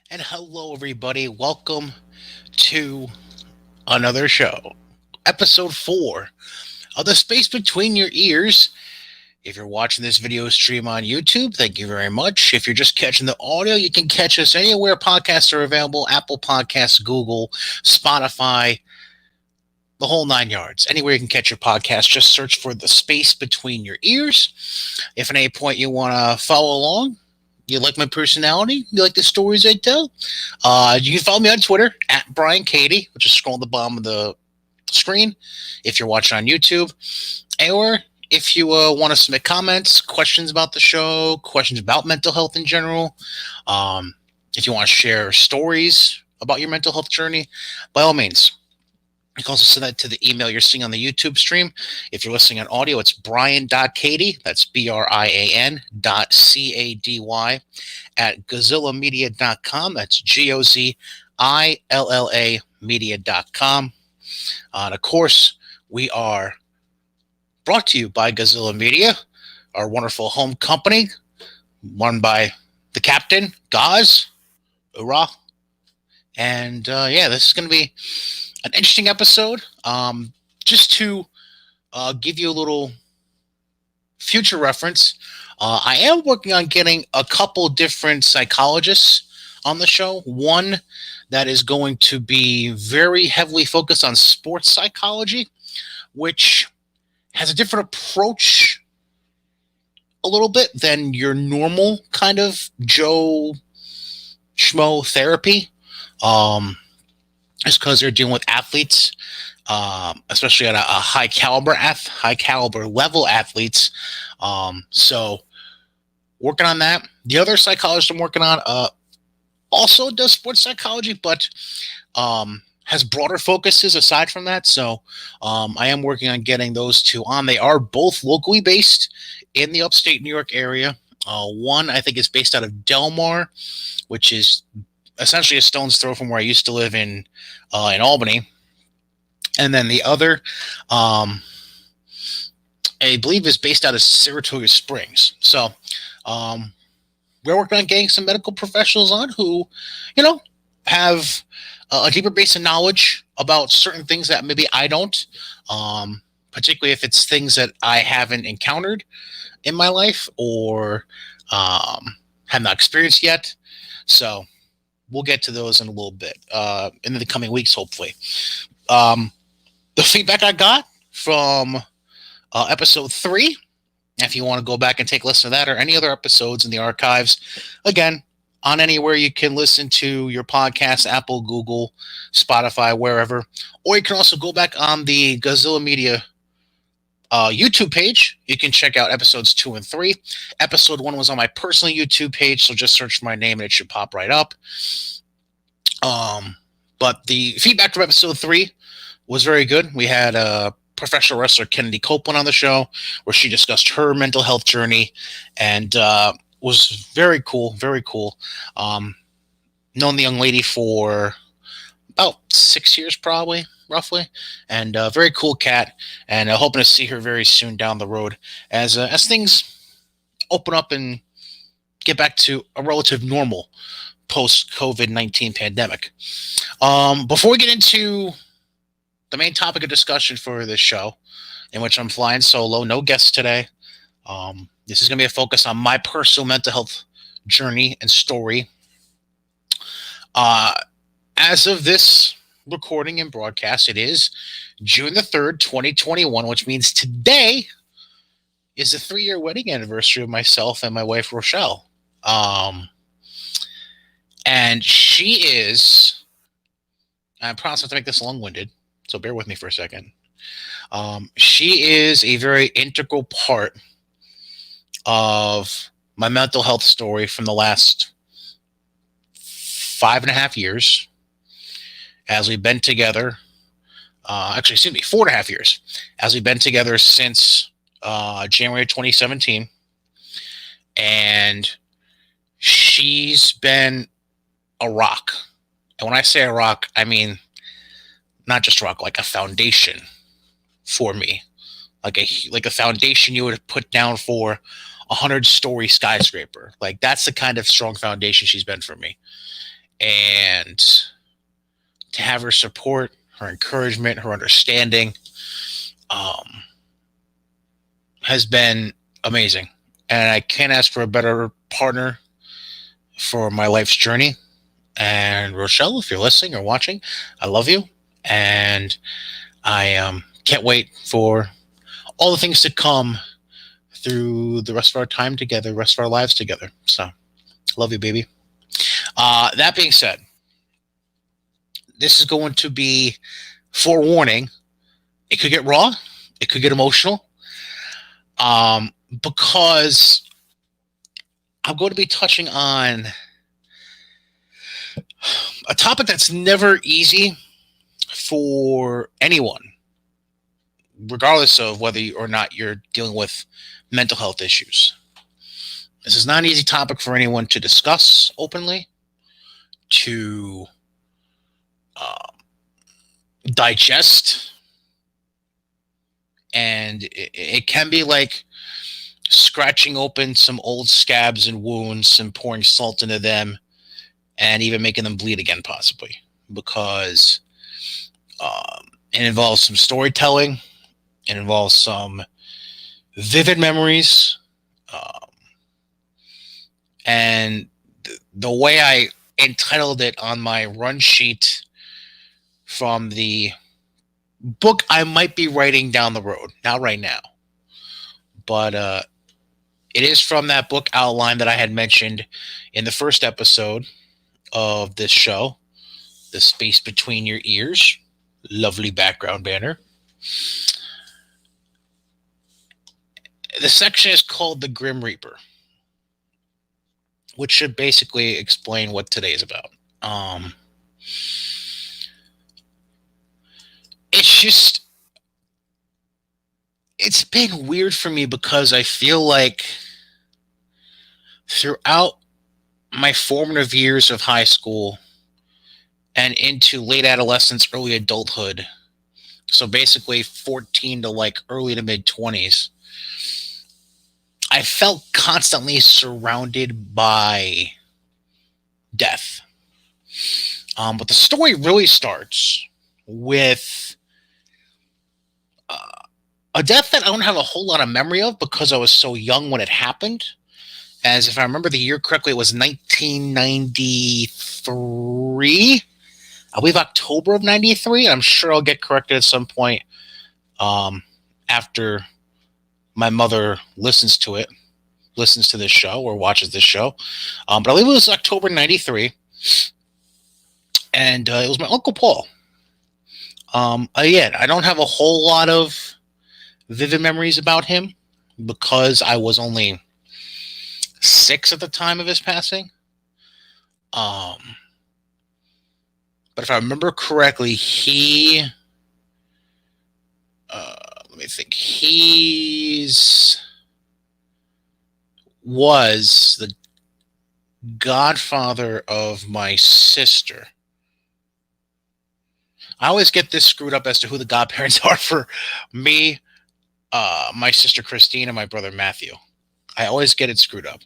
And hello, everybody. Welcome to another show, episode 4 of The Space Between Your Ears. If you're watching this video stream on YouTube, thank you very much. If you're just catching the audio, you can catch us anywhere podcasts are available: Apple Podcasts, Google, Spotify, the whole nine yards. Anywhere you can catch your podcast, just search for The Space Between Your Ears. If at any point you want to follow along, you like my personality, you like the stories I tell, you can follow me on Twitter at Brian Cady, which is scroll at the bottom of the screen if you're watching on YouTube. Or if you want to submit comments, questions about the show, questions about mental health in general, if you want to share stories about your mental health journey, by all means. You can also send that to the email you're seeing on the YouTube stream. If you're listening on audio, it's brian.cady, that's brian.cady at gozillamedia.com. That's GOZILLA media.com. And of course, we are brought to you by Gozilla Media, our wonderful home company, run by the captain, Gaz. Hoorah. And this is going to be an interesting episode. Just to give you a little future reference, I am working on getting a couple different psychologists on the show. One that is going to be very heavily focused on sports psychology, which has a different approach a little bit than your normal kind of Joe Schmo therapy. It's because they're dealing with athletes, especially at a high caliber level athletes. So working on that. The other psychologist I'm working on also does sports psychology, but has broader focuses aside from that. So I am working on getting those two on. They are both locally based in the upstate New York area. One, I think, is based out of Delmar, which is essentially a stone's throw from where I used to live in Albany. And then the other, I believe, is based out of Saratoga Springs. So we're working on getting some medical professionals on who, have a deeper base of knowledge about certain things that maybe I don't, particularly if it's things that I haven't encountered in my life or have not experienced yet. So we'll get to those in a little bit, in the coming weeks, hopefully. The feedback I got from episode 3, if you want to go back and take a listen to that or any other episodes in the archives, again, on anywhere you can listen to your podcast, Apple, Google, Spotify, wherever. Or you can also go back on the Gozilla Media YouTube page. You can check out episodes 2 and 3. Episode 1 was on my personal YouTube page, so just search for my name and it should pop right up. But the feedback from episode 3 was very good. We had professional wrestler Kennedy Copeland on the show, where she discussed her mental health journey, and was very cool, very cool. Known the young lady for about 6 years, probably, roughly, and very cool cat, and hoping to see her very soon down the road as things open up and get back to a relative normal post COVID-19 pandemic. Before we get into the main topic of discussion for this show, in which I'm flying solo, no guests today. This is going to be a focus on my personal mental health journey and story. As of this recording and broadcast, it is June the 3rd, 2021, which means today is the 3-year wedding anniversary of myself and my wife, Rochelle. And she is, I promise not to make this long-winded, so bear with me for a second. She is a very integral part of my mental health story from the last 5.5 years, as we've been together. 4.5 years, as we've been together since January 2017. And she's been a rock. And when I say a rock, I mean not just rock, like a foundation for me, like a foundation you would put down for 100-story skyscraper. Like, that's the kind of strong foundation she's been for me. and to have her support, her encouragement, her understanding has been amazing. And I can't ask for a better partner for my life's journey. And Rochelle, if you're listening or watching, I love you. And I can't wait for all the things to come through the rest of our time together, the rest of our lives together. So, love you, baby. That being said, this is going to be forewarning. It could get raw. It could get emotional. Because I'm going to be touching on a topic that's never easy for anyone, regardless of whether or not you're dealing with mental health issues. This is not an easy topic for anyone to discuss openly, to digest, and it can be like scratching open some old scabs and wounds and pouring salt into them and even making them bleed again, possibly, because it involves some storytelling, it involves some vivid memories, and the way I entitled it on my run sheet from the book I might be writing down the road, not right now, but it is from that book outline that I had mentioned in the first episode of this show, The Space Between Your Ears. Lovely background banner. The section is called The Grim Reaper, which should basically explain what today is about. It's been weird for me because I feel like throughout my formative years of high school and into late adolescence, early adulthood, so basically 14 to like early to mid 20s, I felt constantly surrounded by death. But the story really starts with a death that I don't have a whole lot of memory of because I was so young when it happened. As if I remember the year correctly, it was 1993. I believe October of 93. I'm sure I'll get corrected at some point after my mother listens to this show or watches this show. But I believe it was October 93. And it was my Uncle Paul. Again, I don't have a whole lot of vivid memories about him because I was only 6 at the time of his passing. But if I remember correctly, let me think. Was the godfather of my sister. I always get this screwed up as to who the godparents are for me, my sister Christine, and my brother Matthew. I always get it screwed up.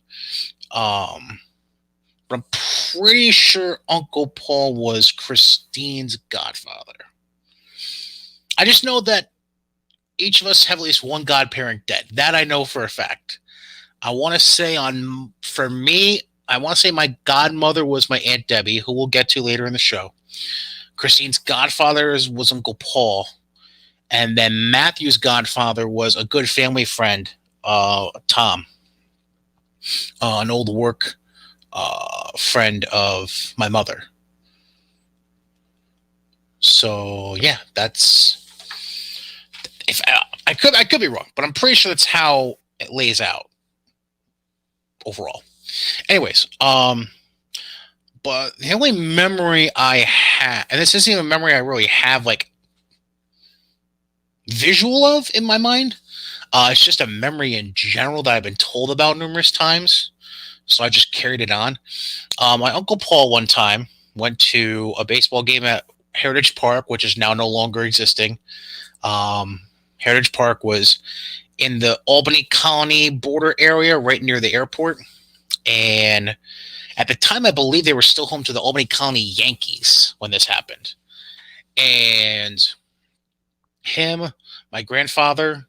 But I'm pretty sure Uncle Paul was Christine's godfather. I just know that each of us have at least one godparent dead. That I know for a fact. I want to say for me, I want to say my godmother was my Aunt Debbie, who we'll get to later in the show. Christine's godfather was Uncle Paul. And then Matthew's godfather was a good family friend, Tom, an old work friend of my mother. So yeah, that's I could be wrong, but I'm pretty sure that's how it lays out overall. Anyways, but the only memory I have, and this isn't even a memory I really have like visual of in my mind. It's just a memory in general that I've been told about numerous times. So I just carried it on. My Uncle Paul one time went to a baseball game at Heritage Park, which is now no longer existing. Heritage Park was in the Albany Colony border area right near the airport. And at the time, I believe they were still home to the Albany Colony Yankees when this happened. And him, my grandfather,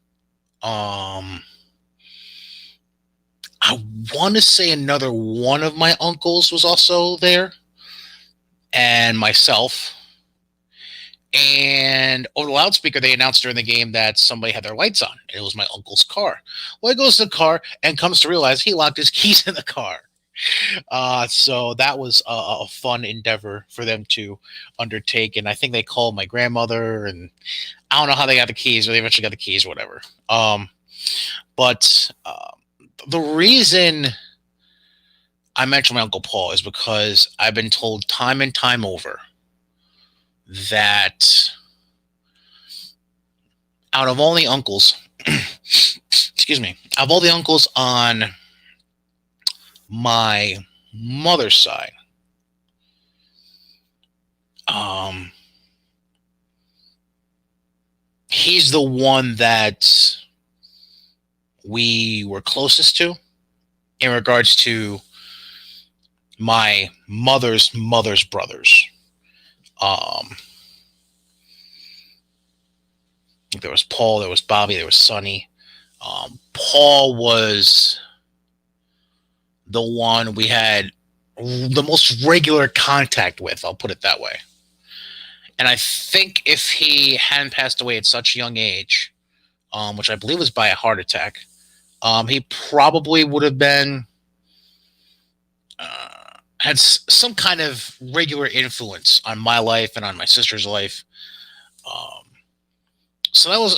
I want to say another one of my uncles was also there, and myself. And over the loudspeaker, they announced during the game that somebody had their lights on. And it was my uncle's car. Well, he goes to the car and comes to realize he locked his keys in the car. So that was a fun endeavor for them to undertake. And I think they called my grandmother, and I don't know how they got the keys, or they eventually got the keys, or whatever. But the reason I mentioned my Uncle Paul is because I've been told time and time over that out of all the uncles, excuse me, out of all the uncles on my mother's side, he's the one that we were closest to in regards to my mother's brothers. There was Paul, there was Bobby, there was Sonny. Paul was the one we had the most regular contact with, I'll put it that way. And I think if he hadn't passed away at such a young age, which I believe was by a heart attack, he probably would have been had some kind of regular influence on my life and on my sister's life. So that was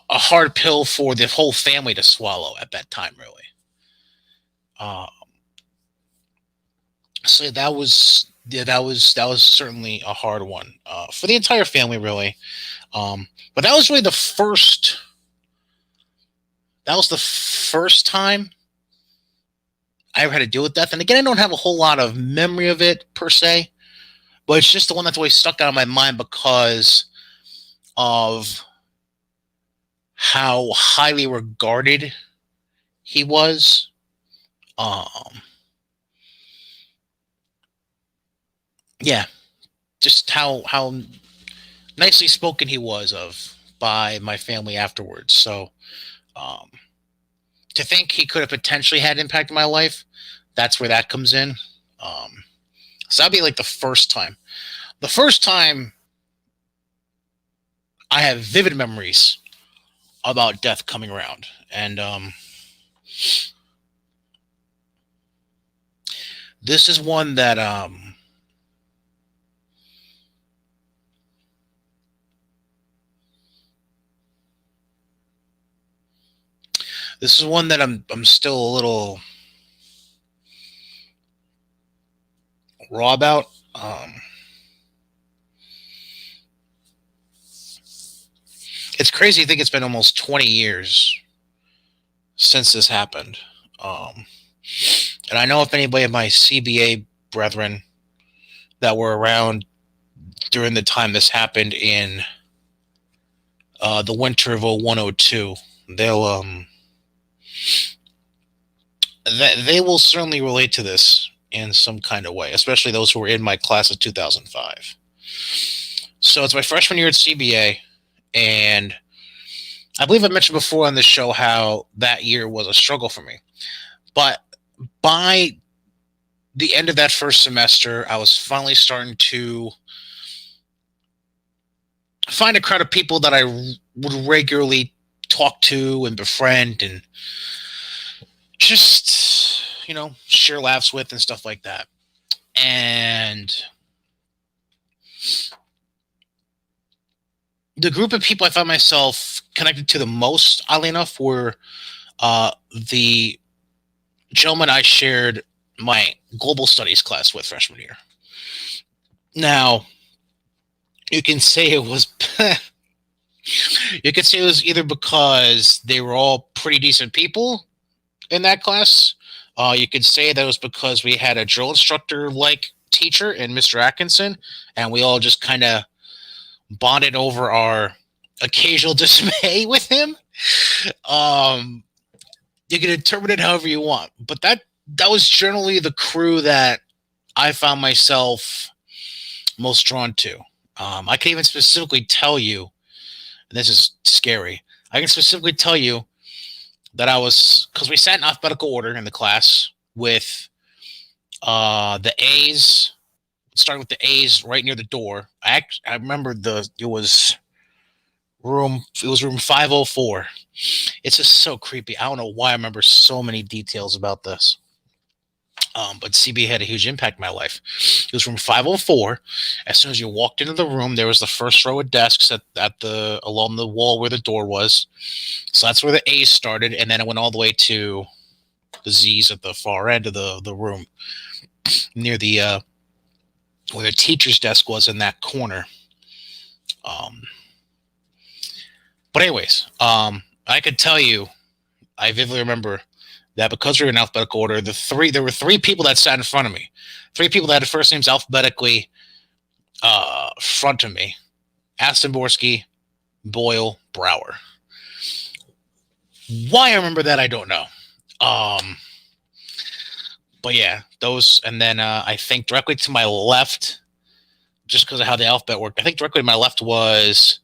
a hard pill for the whole family to swallow at that time, really. So that was certainly a hard one for the entire family, really. But that was really the first. That was the first time I ever had to deal with death. And again, I don't have a whole lot of memory of it per se, but it's just the one that's always stuck out of my mind because of how highly regarded he was. Yeah, just how nicely spoken he was of by my family afterwards. So to think he could have potentially had impact in my life, that's where that comes in. So that'd be like the first time. The first time I have vivid memories about death coming around. And this is one that I'm still a little raw about. It's crazy to think it's been almost 20 years since this happened. And I know if anybody of my CBA brethren that were around during the time this happened in the winter of 0102, they'll they will certainly relate to this in some kind of way, especially those who were in my class of 2005. So it's my freshman year at CBA, and I believe I mentioned before on this show how that year was a struggle for me. But by the end of that first semester, I was finally starting to find a crowd of people that I would regularly talk to and befriend and just, share laughs with and stuff like that. And the group of people I found myself connected to the most, oddly enough, were the gentleman I shared my global studies class with freshman year. Now, you can say it was either because they were all pretty decent people in that class. You could say that it was because we had a drill instructor like teacher in Mr. Atkinson, and we all just kind of bonded over our occasional dismay with him. You can interpret it however you want, but that that was generally the crew that I found myself most drawn to. I can even specifically tell you, and this is scary. I can specifically tell you that I was, because we sat in alphabetical order in the class with the A's, starting with the A's right near the door. I remember it was room 504. It's just so creepy. I don't know why I remember so many details about this. But CB had a huge impact in my life. It was room 504. As soon as you walked into the room, there was the first row of desks at the along the wall where the door was. So that's where the A's started, and then it went all the way to the Z's at the far end of the room, near the where the teacher's desk was in that corner. Um, but anyways, I could tell you, I vividly remember that because we were in alphabetical order, there were three people that sat in front of me, three people that had first names alphabetically front of me: Aston Borsky, Boyle, Brower. Why I remember that, I don't know. But yeah, those, and then I think directly to my left, just because of how the alphabet worked, I think directly to my left was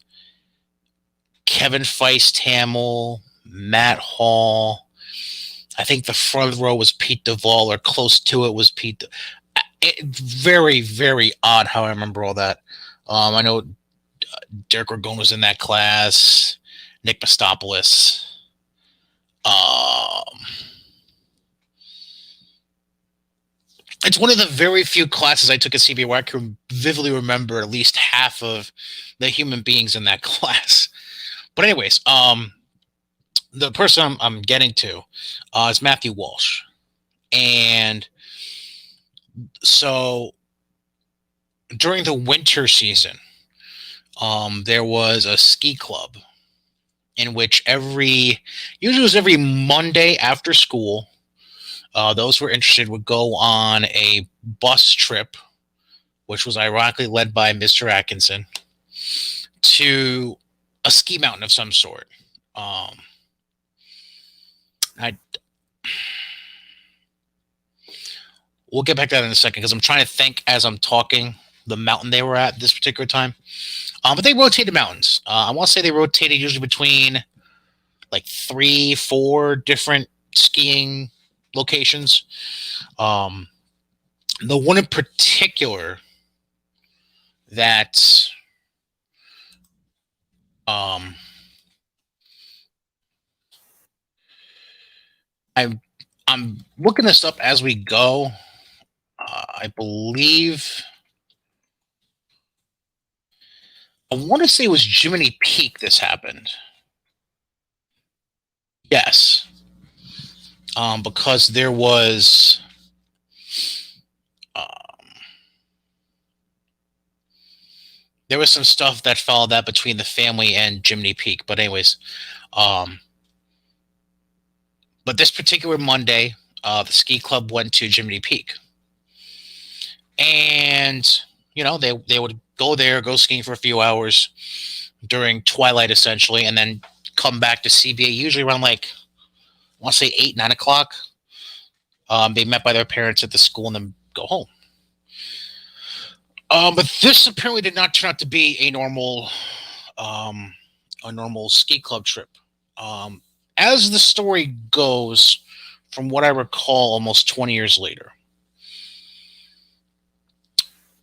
Kevin Feist Hamill, Matt Hall. I think the front row was Pete Duvall, or close to it was Pete. Very, very odd how I remember all that. I know Derek Ragone was in that class, Nick Mastopoulos. It's one of the very few classes I took at CB where I can vividly remember at least half of the human beings in that class. But anyways, the person I'm getting to is Matthew Walsh. And so during the winter season, there was a ski club in which usually it was every Monday after school, those who were interested would go on a bus trip, which was ironically led by Mr. Atkinson, to a ski mountain of some sort. We'll get back to that in a second because I'm trying to think as I'm talking the mountain they were at this particular time. But they rotated mountains. I want to say they rotated usually between like 3-4 different skiing locations. The one in particular that I'm looking this up as we go. I believe I want to say it was Jiminy Peak this happened. Yes. Because there was some stuff that followed that between the family and Jiminy Peak. But anyways, but this particular Monday, the ski club went to Jiminy Peak. And, they would go there, go skiing for a few hours during twilight, essentially, and then come back to CBA, usually around I want to say 8, 9 o'clock. They met by their parents at the school and then go home. But this apparently did not turn out to be a normal ski club trip. As the story goes, from what I recall, almost 20 years later,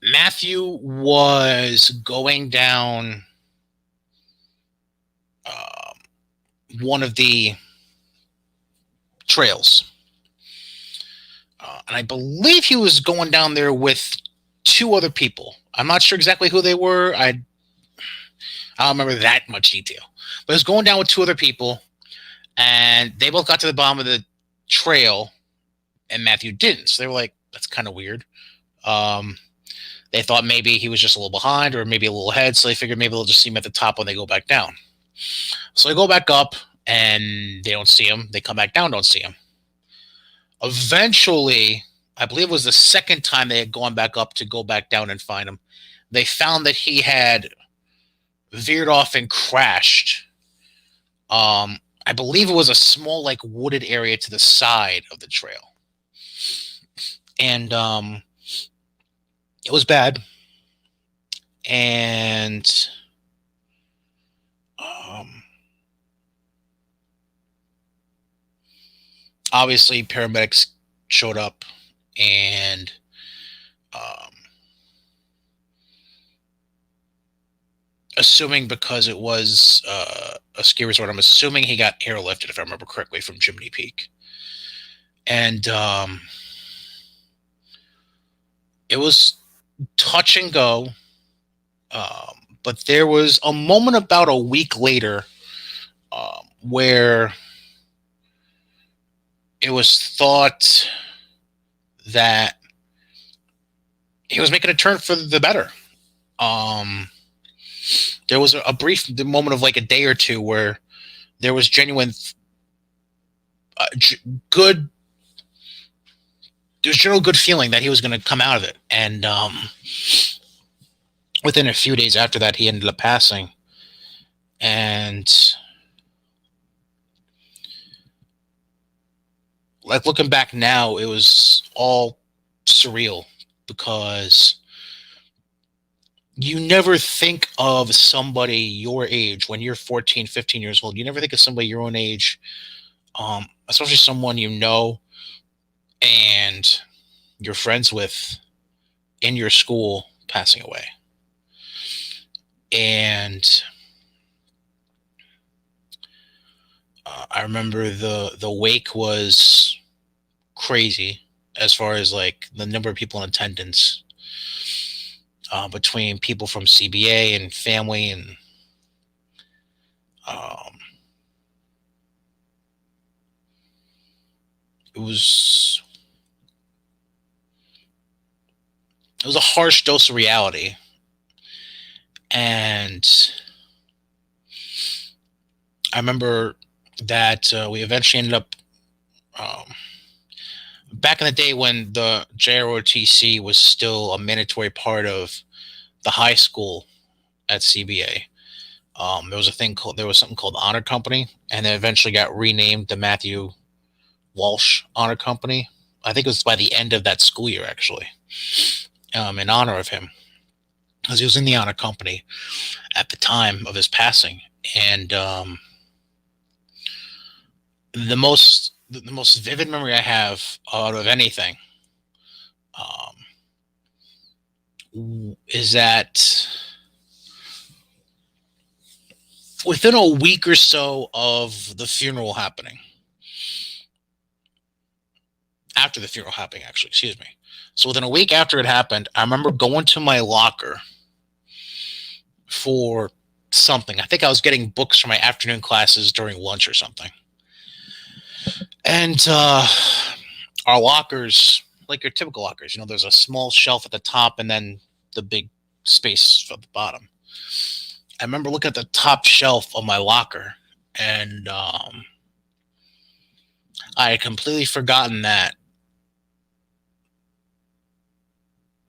Matthew was going down one of the trails. And I believe he was going down there with 2 other people. I'm not sure exactly who they were. I don't remember that much detail. But he was going down with 2 other people, and they both got to the bottom of the trail, and Matthew didn't. So they were like, that's kind of weird. They thought maybe he was just a little behind or maybe a little ahead, so they figured maybe they'll just see him at the top when they go back down. So they go back up, and they don't see him. They come back down, don't see him. Eventually, I believe it was the second time they had gone back up to go back down and find him, they found that he had veered off and crashed. I believe it was a small, wooded area to the side of the trail. And it was bad. And um, obviously, paramedics showed up, and um, assuming because it was a ski resort, I'm assuming he got airlifted, if I remember correctly, from Jiminy Peak. And it was touch and go. But there was a moment about a week later where it was thought that he was making a turn for the better. There was a brief moment of like a day or two where there was genuine good. There was general good feeling that he was going to come out of it, and within a few days after that, he ended up passing. And like looking back now, it was all surreal because you never think of somebody your age when you're 14, 15 years old. You never think of somebody your own age, especially someone you know and you're friends with in your school passing away. And I remember the wake was crazy as far as like the number of people in attendance, between people from CBA and family, and um, it was a harsh dose of reality. And I remember that we eventually ended up, um, back in the day when the JROTC was still a mandatory part of the high school at CBA. There was something called Honor Company, and then eventually got renamed the Matthew Walsh Honor Company. I think it was by the end of that school year, actually, in honor of him, because he was in the Honor Company at the time of his passing. And the most vivid memory I have out of anything is that within a week or so of the funeral happening, after the funeral happening, actually, excuse me. So within a week after it happened, I remember going to my locker for something. I think I was getting books for my afternoon classes during lunch or something. And our lockers, like your typical lockers, there's a small shelf at the top and then the big space at the bottom. I remember looking at the top shelf of my locker, and I had completely forgotten that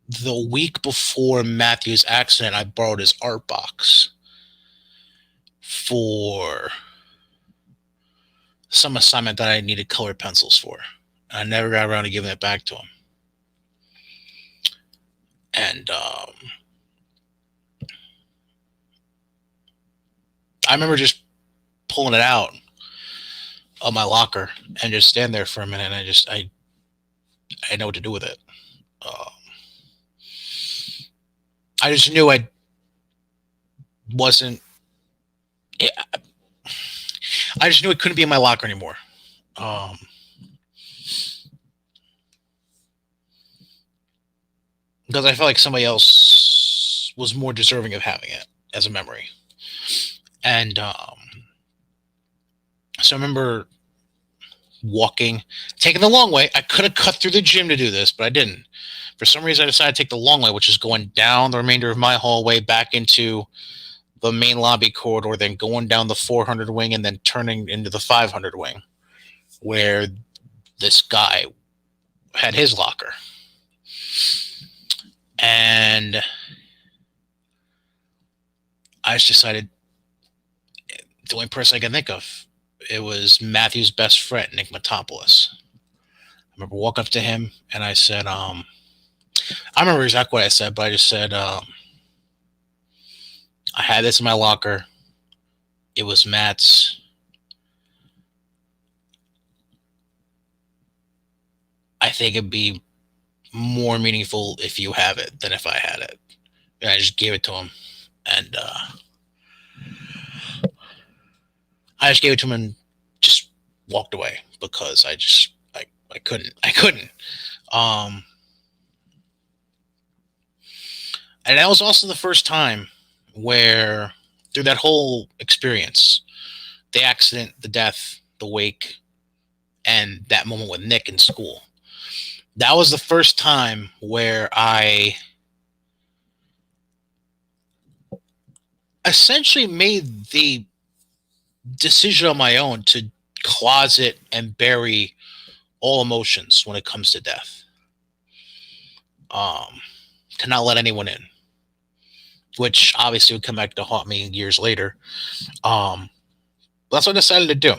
the week before Matthew's accident, I borrowed his art box for some assignment that I needed colored pencils for. I never got around to giving it back to him. And I remember just pulling it out of my locker and just stand there for a minute. And I know what to do with it. I just knew I wasn't. I just knew it couldn't be in my locker anymore. Because I felt like somebody else was more deserving of having it as a memory. And so I remember taking the long way. I could have cut through the gym to do this, but I didn't. For some reason, I decided to take the long way, which is going down the remainder of my hallway back into the main lobby corridor, then going down the 400 wing and then turning into the 500 wing, where this guy had his locker. And I just decided the only person I could think of, it was Matthew's best friend, Nick Matopoulos. I remember walking up to him and I said, I remember exactly what I said, but I just said, I had this in my locker. It was Matt's. I think it'd be more meaningful if you have it than if I had it. And I just gave it to him. And I just gave it to him and just walked away because I couldn't. I couldn't. Um, and that was also the first time where, through that whole experience, the accident, the death, the wake, and that moment with Nick in school, that was the first time where I essentially made the decision on my own to closet and bury all emotions when it comes to death. To not let anyone in, which obviously would come back to haunt me years later. That's what I decided to do.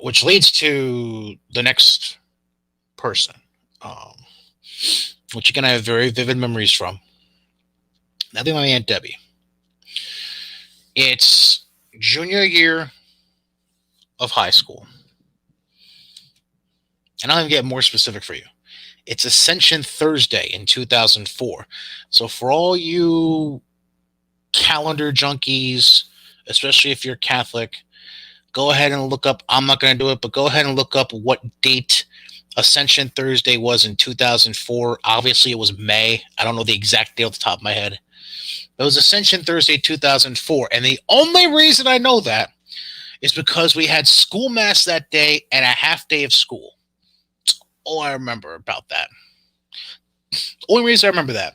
Which leads to the next person, which again I have very vivid memories from. Nothing like my Aunt Debbie. It's junior year of high school. And I'll even get more specific for you. It's Ascension Thursday in 2004. So for all you calendar junkies, especially if you're Catholic, go ahead and look up. I'm not going to do it, but go ahead and look up what date Ascension Thursday was in 2004. Obviously, it was May. I don't know the exact date off the top of my head. It was Ascension Thursday 2004. And the only reason I know that is because we had school mass that day and a half day of school. That's all I remember about that. Only reason I remember that.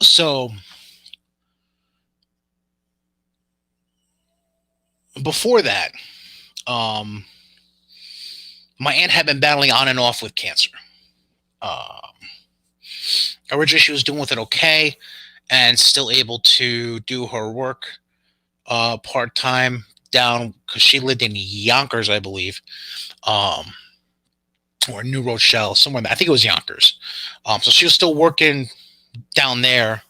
So before that, my aunt had been battling on and off with cancer. Originally, she was doing with it okay and still able to do her work part time down because she lived in Yonkers, I believe, or New Rochelle, somewhere. I think it was Yonkers. So she was still working down there.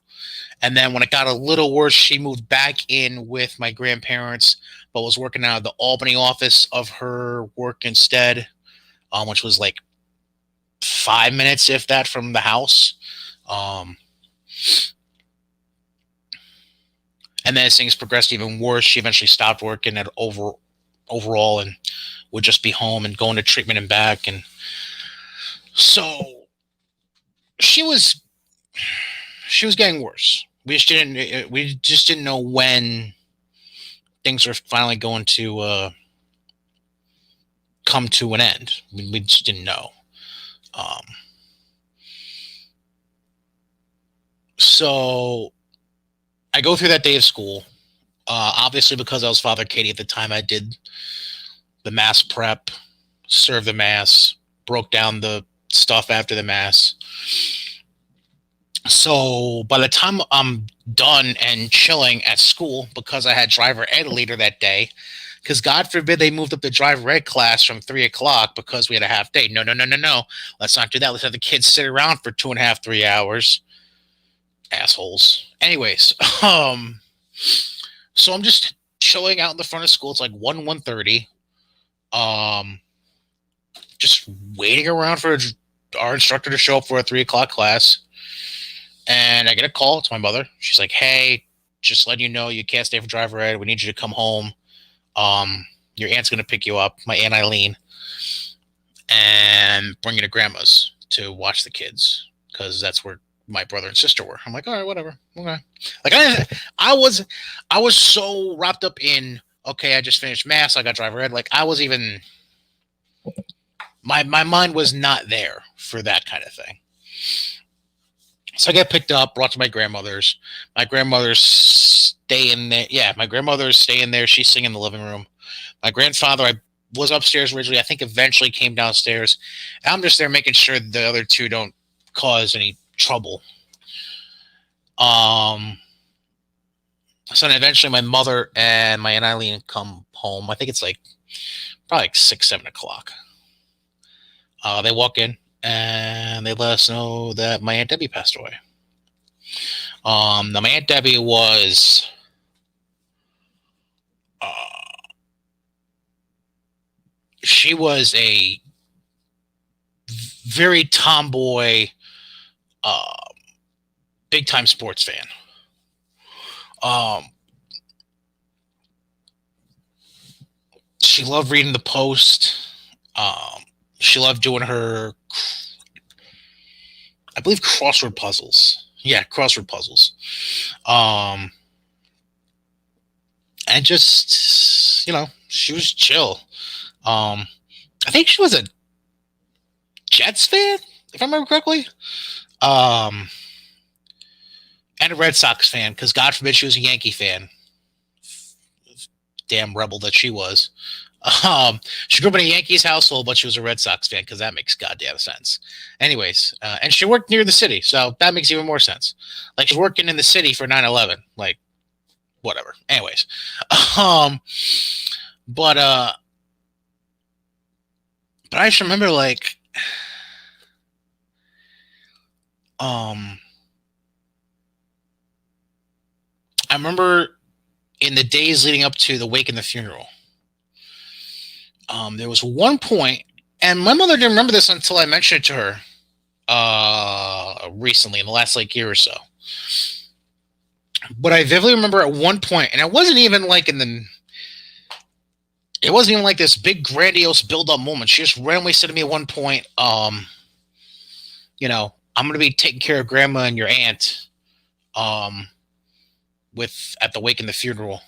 And then when it got a little worse, she moved back in with my grandparents, but was working out of the Albany office of her work instead, which was like 5 minutes, if that, from the house. And then as things progressed even worse, she eventually stopped working at overall and would just be home and going to treatment and back. And so she was getting worse. We just didn't know when things were finally going to come to an end. We just didn't know. So I go through that day of school. Obviously, because I was Father Katie at the time, I did the mass prep, served the mass, broke down the stuff after the mass. So by the time I'm done and chilling at school, because I had driver ed later that day, because God forbid they moved up the driver ed class from 3 o'clock because we had a half day. No. Let's not do that. Let's have the kids sit around for 2.5, 3 hours. Assholes. Anyways, so I'm just chilling out in the front of school. It's like 1:30. Just waiting around for our instructor to show up for a 3 o'clock class. And I get a call. It's my mother. She's like, "Hey, just letting you know you can't stay for driver ed. We need you to come home. Your aunt's going to pick you up, my Aunt Eileen, and bring you to grandma's to watch the kids because that's where my brother and sister were." I'm like, "All right, whatever. Okay." Like I was so wrapped up in, okay, I just finished mass. I got driver ed. Like I was even, my mind was not there for that kind of thing. So I get picked up, brought to my grandmother's. My grandmother's staying there. Yeah, my grandmother's staying there. She's singing in the living room. My grandfather, I was upstairs originally. I think eventually came downstairs. I'm just there making sure the other two don't cause any trouble. So then eventually my mother and my Aunt Eileen come home. I think it's like probably like 6, 7 o'clock. They walk in and they let us know that my Aunt Debbie passed away. Now my Aunt Debbie was she was a very tomboy, big time sports fan. She loved reading the Post. She loved doing her, I believe, crossword puzzles. Yeah, crossword puzzles. And just, she was chill. I think she was a Jets fan, if I remember correctly. And a Red Sox fan, because God forbid she was a Yankee fan. Damn rebel that she was. She grew up in a Yankees household, but she was a Red Sox fan, because that makes goddamn sense. Anyways, and she worked near the city, so that makes even more sense. Like, she's working in the city for 9/11. Like, whatever. Anyways. But I just remember, like, I remember in the days leading up to the wake and the funeral, there was one point, and my mother didn't remember this until I mentioned it to her recently, in the last year or so. But I vividly remember at one point, and it wasn't even like this big grandiose build-up moment. She just randomly said to me at one point, I'm going to be taking care of grandma and your aunt at the wake and the funeral.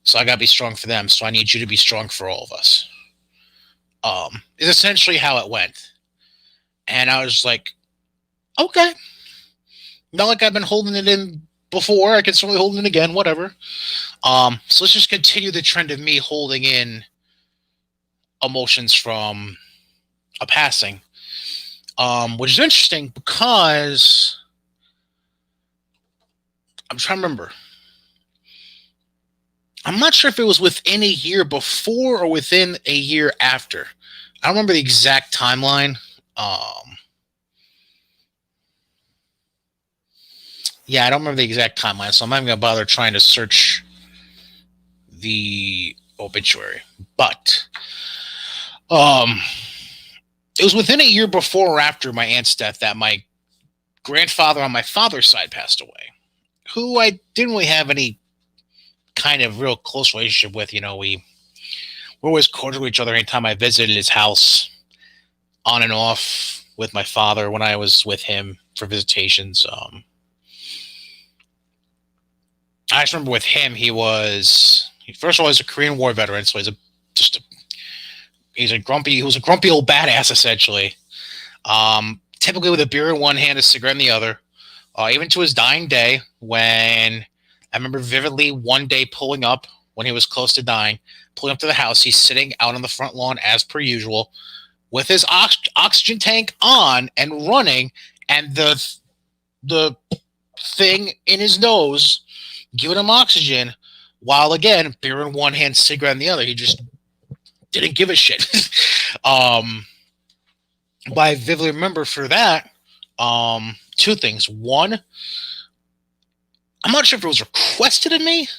So I got to be strong for them. So I need you to be strong for all of us. Is essentially how it went. And I was like, okay. Not like I've been holding it in before. I can certainly hold it in again, whatever. So let's just continue the trend of me holding in emotions from a passing. Which is interesting because I'm trying to remember. I'm not sure if it was within a year before or within a year after. I don't remember the exact timeline. Yeah, I don't remember the exact timeline, so I'm not even going to bother trying to search the obituary. But it was within a year before or after my aunt's death that my grandfather on my father's side passed away, who I didn't really have any kind of real close relationship with. We were always cordial to each other anytime I visited his house, on and off with my father when I was with him for visitations. I just remember with him, he was first of all, he's a Korean War veteran, so he was a grumpy old badass, essentially. Typically with a beer in one hand, a cigarette in the other. Even to his dying day, when I remember vividly one day pulling up when he was close to dying, pulling up to the house, he's sitting out on the front lawn as per usual, with his oxygen tank on and running, and the thing in his nose, giving him oxygen, while again, beer in one hand, cigarette in the other. He just didn't give a shit. But I vividly remember for that, two things. One, I'm not sure if it was requested of me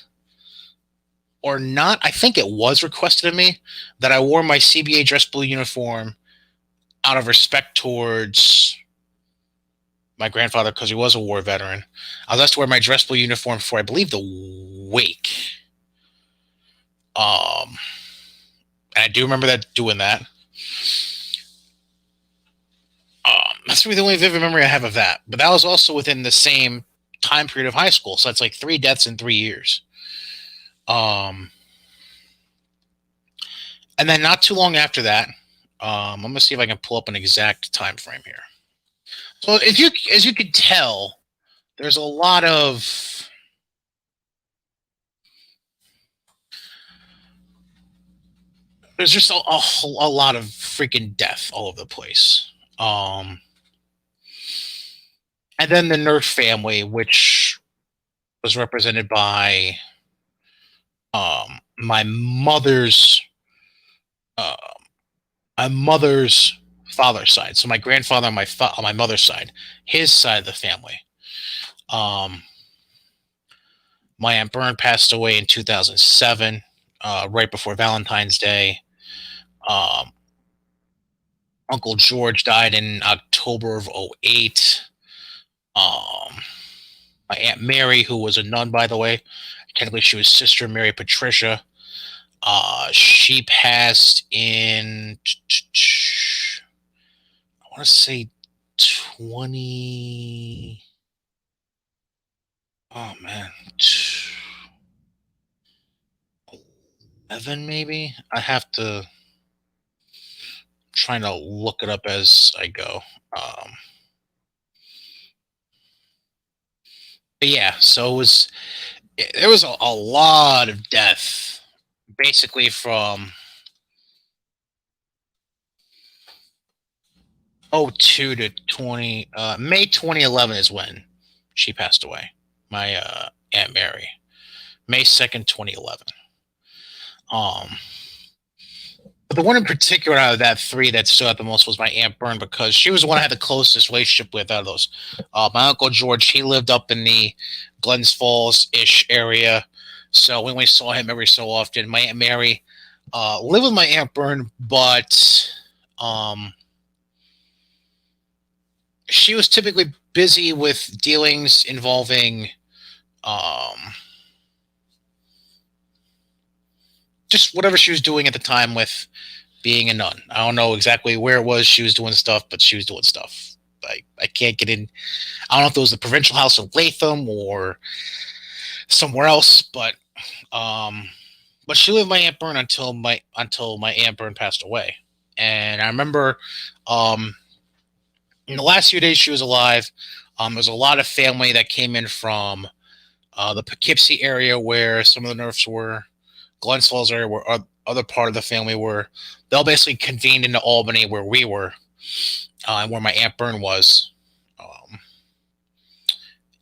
or not. I think it was requested of me that I wore my CBA dress blue uniform out of respect towards my grandfather, because he was a war veteran. I was asked to wear my dress blue uniform for, I believe, the wake. And I do remember doing that. That's really the only vivid memory I have of that. But that was also within the same time period of high school. So that's 3 deaths in 3 years. And then not too long after that, I'm going to see if I can pull up an exact time frame here. So as you could tell, there's a lot of there's just a lot of freaking death all over the place. And then the Nerf family, which was represented by my mother's uh, my mother's father's side. So my grandfather on on my mother's side, his side of the family. Um, my aunt Bern passed away in 2007, right before Valentine's Day. Um, Uncle George died in October of '08. Um, my aunt Mary, who was a nun, by the way, technically she was Sister Mary Patricia. She passed in, I want to say 20. Oh man, 11 maybe. I have to trying to look it up as I go. Um, but yeah, so there was a lot of death, basically from '02 to 20 May 2011 is when she passed away. My Aunt Mary, May 2nd, 2011. Um, but the one in particular out of that three that stood out the most was my Aunt Bern, because she was the one I had the closest relationship with out of those. My Uncle George, he lived up in the Glens Falls ish area, so we only saw him every so often. My Aunt Mary lived with my Aunt Bern, but um, she was typically busy with dealings involving um, just whatever she was doing at the time with being a nun. I don't know exactly where it was she was doing stuff, but she was doing stuff. I can't get in. I don't know if it was the provincial house of Latham or somewhere else, um, but she lived with my Aunt Bern until my Aunt Bern passed away. And I remember um, in the last few days she was alive, there was a lot of family that came in from the Poughkeepsie area where some of the Nerfs were, Glens Falls area where other part of the family were. They all basically convened into Albany where we were, and where my Aunt Bern was.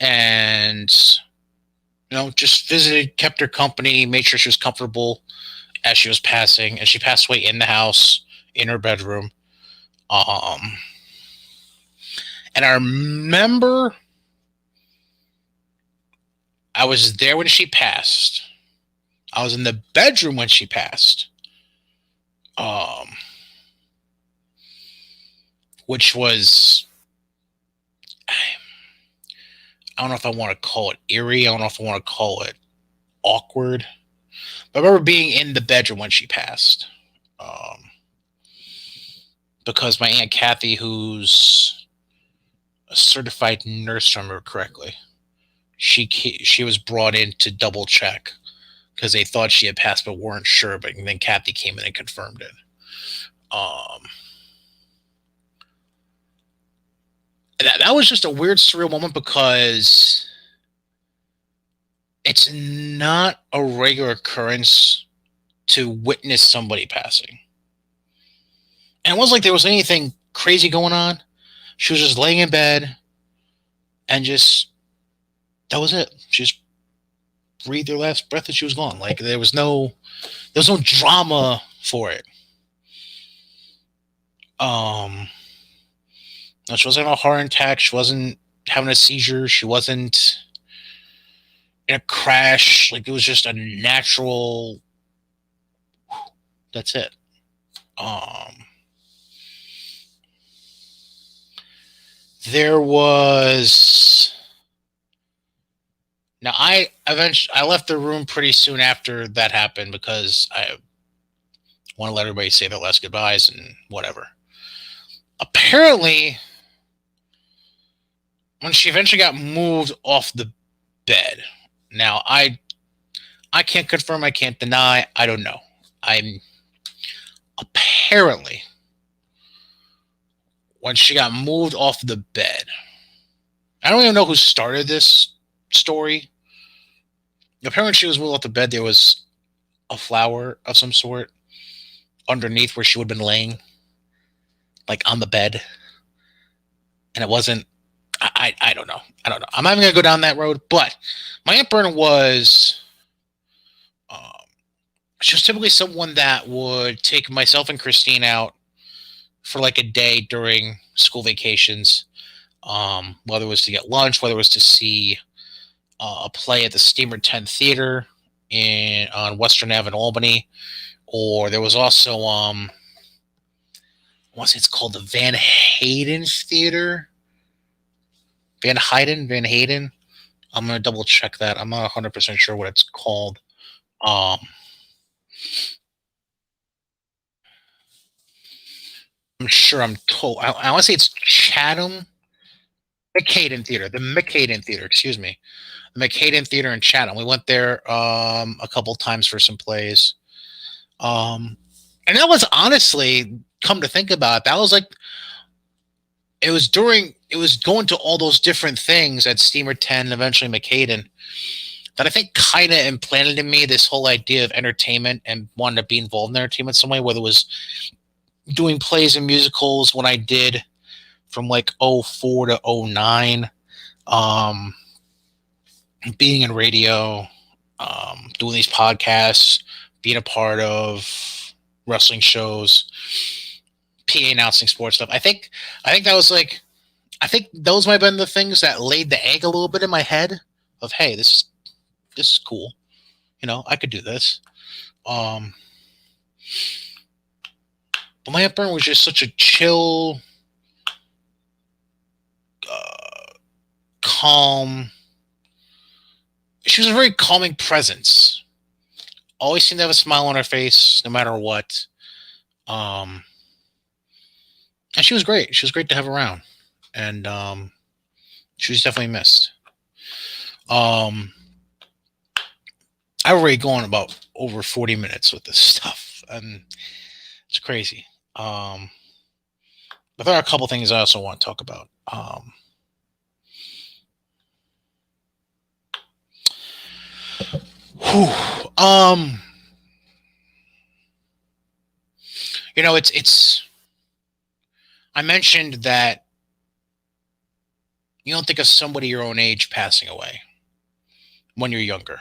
And just visited, kept her company, made sure she was comfortable as she was passing. And she passed away in the house, in her bedroom. Um, and I remember I was there when she passed. I was in the bedroom when she passed. Um, which was, I don't know if I want to call it eerie. I don't know if I want to call it awkward. But I remember being in the bedroom when she passed. Because my Aunt Kathy, who's a certified nurse, if I remember correctly, she was brought in to double check because they thought she had passed but weren't sure. But then Kathy came in and confirmed it. Um, that was just a weird, surreal moment because it's not a regular occurrence to witness somebody passing. And it wasn't like there was anything crazy going on. She was just laying in bed and that was it. She just breathed her last breath and she was gone. Like there was no drama for it. She wasn't having a heart attack. She wasn't having a seizure. She wasn't in a crash. Like it was just a natural. That's it. There was. Now I left the room pretty soon after that happened because I want to let everybody say their last goodbyes and whatever. Apparently, when she eventually got moved off the bed, now I can't confirm, I can't deny, I don't know. I'm apparently when she got moved off the bed, I don't even know who started this story. Apparently, she was moved off the bed. There was a flower of some sort underneath where she would have been laying, like on the bed, and it wasn't. I don't know. I don't know. I'm not even gonna go down that road. But my Aunt Bern was she was typically someone that would take myself and Christine out for like a day during school vacations, whether it was to get lunch, whether it was to see a play at the Steamer 10 Theater on Western Ave in Albany, or there was also what's it's called, the Van Hayden Theater, Van Hayden. I'm gonna double check that. I'm not 100% sure what it's called. Um, I'm sure I'm told. I want to say it's Chatham McHayden Theater, the McHayden Theater. Excuse me, the McHayden Theater in Chatham. We went there a couple times for some plays. And that was, honestly, come to think about it, that was like, it was going to all those different things at Steamer 10, eventually McHayden, that I think kind of implanted in me this whole idea of entertainment and wanting to be involved in entertainment some way, whether it was doing plays and musicals when I did from like '04 to '09, being in radio, doing these podcasts, being a part of wrestling shows, PA announcing sports stuff. I think that was like, I think those might have been the things that laid the egg a little bit in my head of, hey, this is cool. I could do this. But my Aunt Bern was just such a chill, calm. She was a very calming presence. Always seemed to have a smile on her face, no matter what. And she was great. She was great to have around, and she was definitely missed. I've already gone about over 40 minutes with this stuff, and it's crazy. But there are a couple things I also want to talk about. It's. I mentioned that you don't think of somebody your own age passing away when you're younger.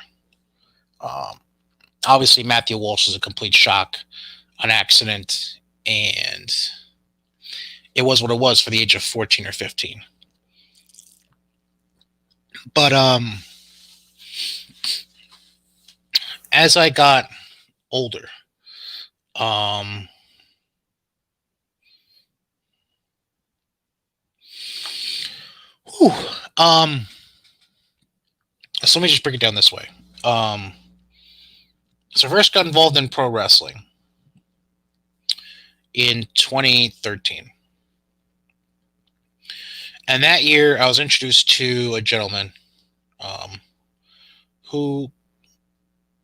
Obviously, Matthew Walsh was a complete shock, an accident, and it was what it was for the age of 14 or 15. But as I got older, whew, so let me just break it down this way. So I first got involved in pro wrestling in 2013. And that year, I was introduced to a gentleman who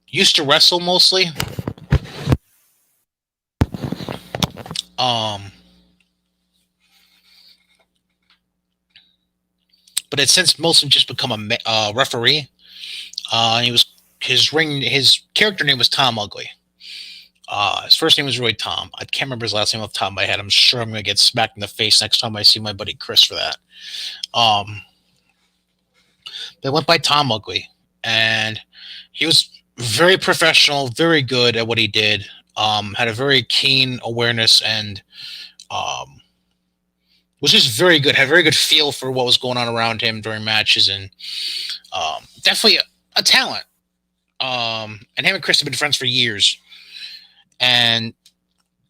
used to wrestle mostly. But had since mostly just become a referee. His character name was Tom Ugly. His first name was really Tom. I can't remember his last name off the top of my head. I'm sure I'm going to get smacked in the face next time I see my buddy Chris for that. They went by Tom Ugly, and he was very professional, very good at what he did. Had a very keen awareness and was just very good. Had a very good feel for what was going on around him during matches, and definitely a talent. And him and Chris have been friends for years. And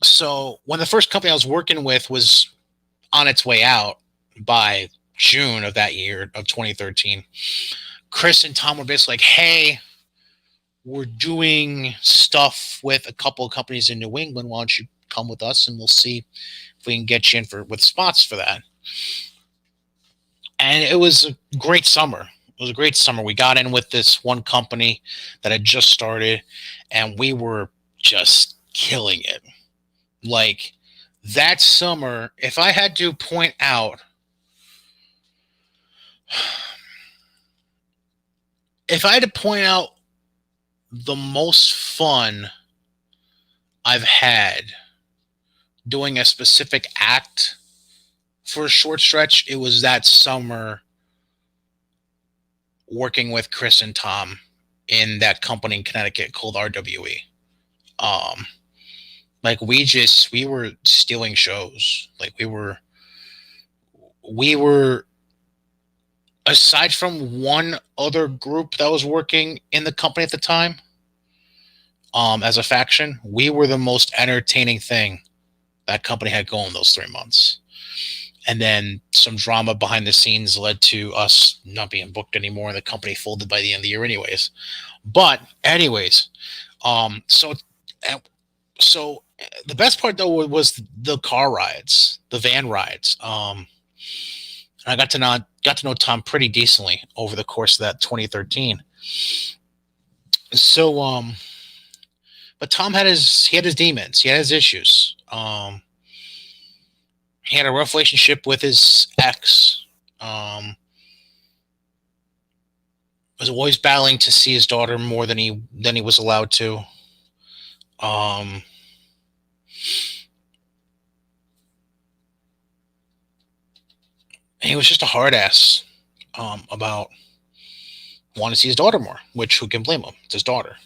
so when the first company I was working with was on its way out by June of that year of 2013, Chris and Tom were basically like, hey, we're doing stuff with a couple of companies in New England. Why don't you come with us and we'll see if we can get you in with spots for that. And it was a great summer. It was a great summer. We got in with this one company that had just started, and we were just killing it. Like, that summer, if I had to point out, the most fun I've had doing a specific act for a short stretch, it was that summer working with Chris and Tom in that company in Connecticut called RWE. Um, like we were stealing shows. Like we were aside from one other group that was working in the company at the time, as a faction, we were the most entertaining thing that company had going those 3 months. And then some drama behind the scenes led to us not being booked anymore, and the company folded by the end of the year, anyways. But anyways, um, so uh, so the best part though was the car rides, the van rides. I got to know Tom pretty decently over the course of that 2013. So but Tom had his demons, he had his issues. He had a rough relationship with his ex. Was always battling to see his daughter more than he was allowed to. Um, he was just a hard ass about wanting to see his daughter more, which who can blame him? It's his daughter.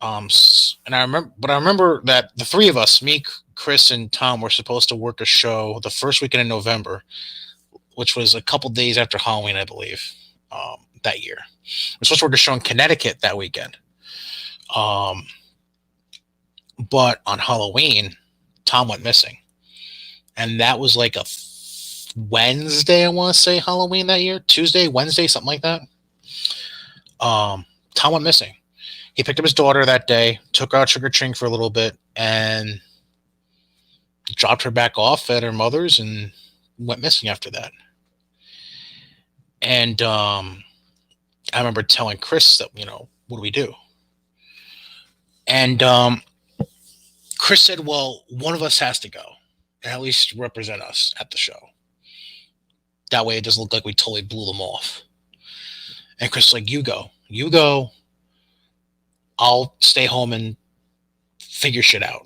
And I remember that the three of us, me, Chris, and Tom, were supposed to work a show the first weekend in November, which was a couple days after Halloween, I believe, that year. We're supposed to work a show in Connecticut that weekend. But on Halloween, Tom went missing. And that was like a Wednesday, I want to say, Halloween that year. Tuesday, Wednesday, something like that. Tom went missing. He picked up his daughter that day, took her out trick or treating for a little bit, and dropped her back off at her mother's and went missing after that. And I remember telling Chris that, what do we do? And Chris said, well, one of us has to go and at least represent us at the show. That way it doesn't look like we totally blew them off. And Chris was like, you go. I'll stay home and figure shit out.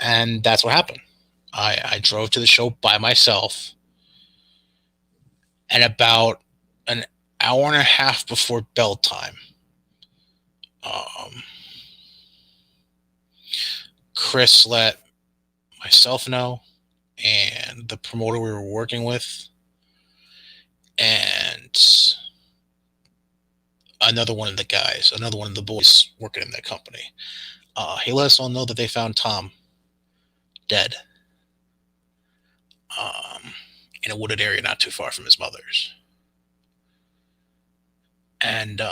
And that's what happened. I drove to the show by myself. And about an hour and a half before bell time, Chris let myself know and the promoter we were working with and another one of the boys working in that company. He let us all know that they found Tom dead in a wooded area not too far from his mother's. And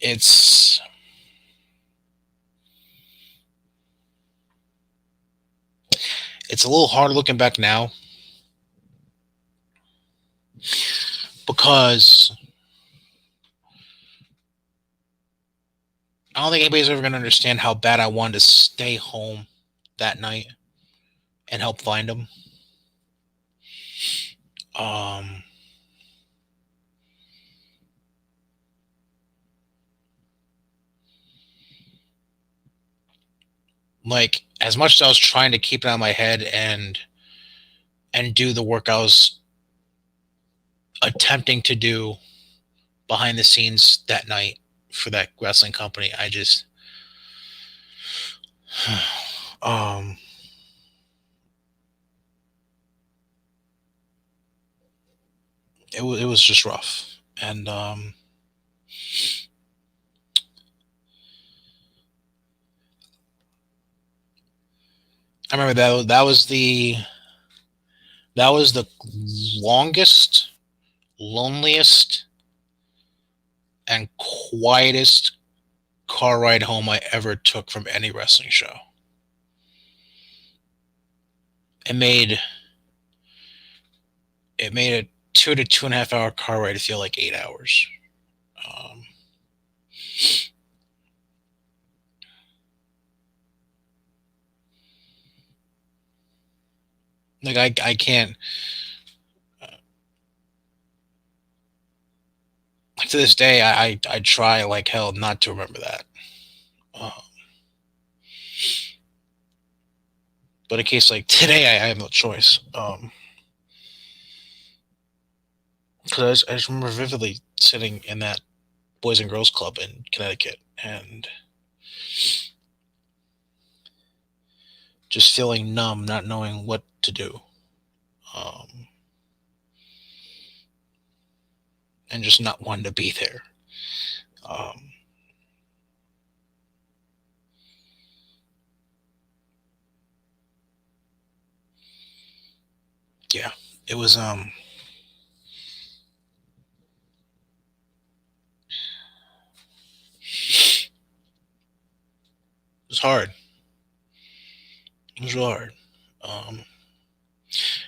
it's a little hard looking back now because I don't think anybody's ever going to understand how bad I wanted to stay home that night and help find him. Like, as much as I was trying to keep it out of my head and do the work I was attempting to do behind the scenes that night for that wrestling company, I just it was just rough. And I remember that was the longest, loneliest, and quietest car ride home I ever took from any wrestling show. It made a 2 to 2.5 hour car ride feel like 8 hours. Like I can't. To this day, I try like hell not to remember that. But in case like today, I have no choice. Because I just remember vividly sitting in that Boys and Girls Club in Connecticut and just feeling numb, not knowing what to do. And just not wanting to be there. Yeah, it was it was hard. It was real hard.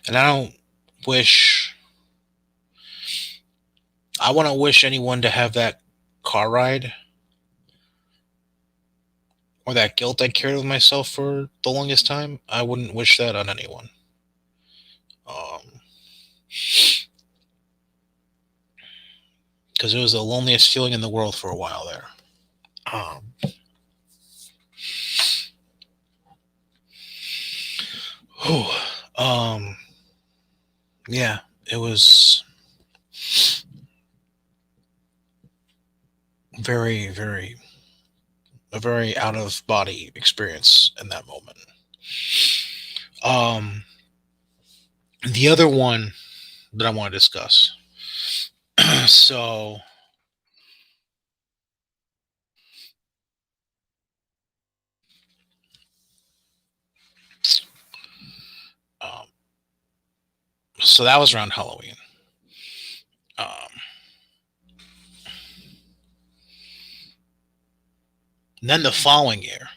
And I don't wish. I want to wish anyone to have that car ride or that guilt I carried with myself for the longest time. I wouldn't wish that on anyone. Because it was the loneliest feeling in the world for a while there. Whew, yeah, it was very, very, a very out of body experience in that moment. The other one that I want to discuss. So, um, so that was around Halloween. Um, then the following year,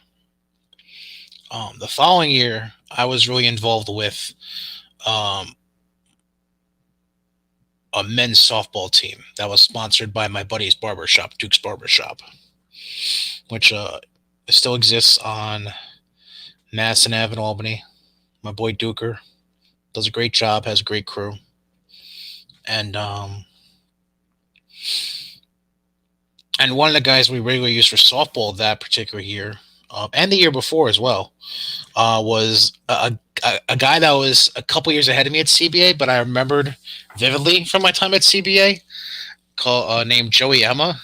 I was really involved with a men's softball team that was sponsored by my buddy's barbershop, Duke's Barbershop, which still exists on Madison Ave in Albany. My boy Duker does a great job, has a great crew, and one of the guys we regularly used for softball that particular year, and the year before as well, was a guy that was a couple years ahead of me at CBA, but I remembered vividly from my time at CBA, named Joey Emma.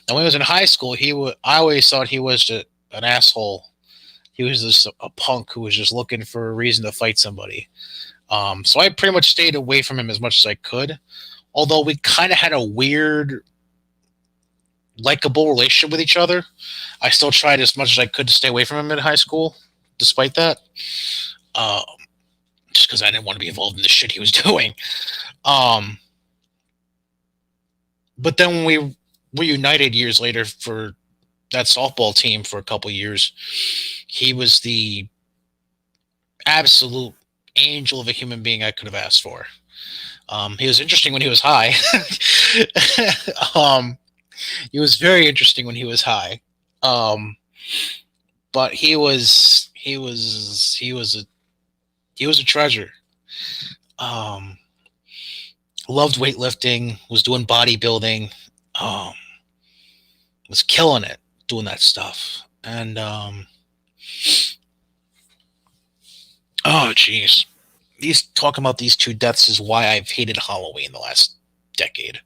And when he was in high school, I always thought he was an asshole. He was just a punk who was just looking for a reason to fight somebody. So I pretty much stayed away from him as much as I could. Although we kind of had a weird, likable relationship with each other, I still tried as much as I could to stay away from him in high school, despite that. Just because I didn't want to be involved in the shit he was doing. But then when we reunited years later for that softball team for a couple years, he was the absolute angel of a human being I could have asked for. He was interesting when he was high. He was very interesting when he was high. But he was a treasure. Loved weightlifting, was doing bodybuilding, was killing it doing that stuff. And oh geez, talking about these two deaths is why I've hated Halloween the last decade.